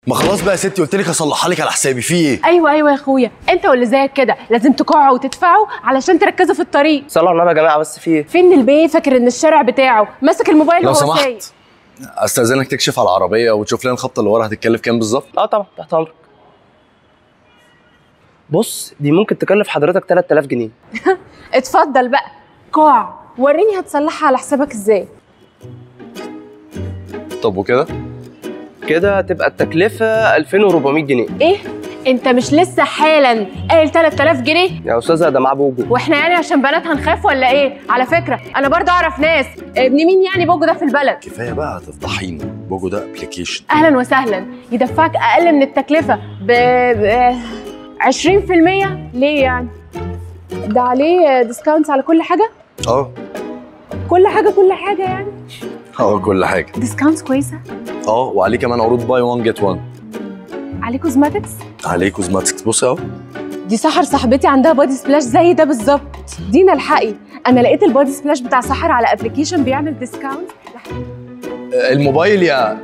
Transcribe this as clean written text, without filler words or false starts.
ما خلاص بقى يا ستي، قلت لك اصلحها لك على حسابي. في ايه؟ ايوه يا اخويا، انت واللي زيك كده لازم تقعوا وتدفعوا علشان تركزوا في الطريق. صلوا على النبي يا جماعه، بس في ايه؟ فين البيه فاكر ان الشارع بتاعه ماسك الموبايل لو وهو سايق؟ سمحت استاذنك تكشف على العربيه وتشوف لنا الخبطه اللي ورا هتتكلف كام بالظبط. طبعا تحت امرك. بص دي ممكن تكلف حضرتك 3000 جنيه. اتفضل بقى قاع، وريني هتصلحها على حسابك ازاي. طب وكده؟ كده تبقى التكلفه 2400 جنيه. ايه؟ انت مش لسه حالا قايل 3000 جنيه؟ يا استاذه ده معاه بوجو. واحنا يعني عشان بنات هنخاف ولا ايه؟ على فكره انا برضه اعرف ناس. ابن مين يعني بوجو ده في البلد؟ كفايه بقى هتفضحينا. بوجو ده ابلكيشن. اهلا وسهلا، يدفعك اقل من التكلفه ب 20%. ليه يعني؟ ده عليه ديسكاونتس على كل حاجه؟ كل حاجه يعني؟ كل حاجه. ديسكاونتس كويسه؟ وعليه كمان عروض باي 1 جيت 1. عليه كوزماتكس؟ عليه كوزماتكس. بصي اهو. دي سحر صاحبتي عندها بادي سبلاش زي ده بالظبط. دينا الحقي، انا لقيت البادي سبلاش بتاع سحر على ابلكيشن بيعمل ديسكاونت. الموبايل يا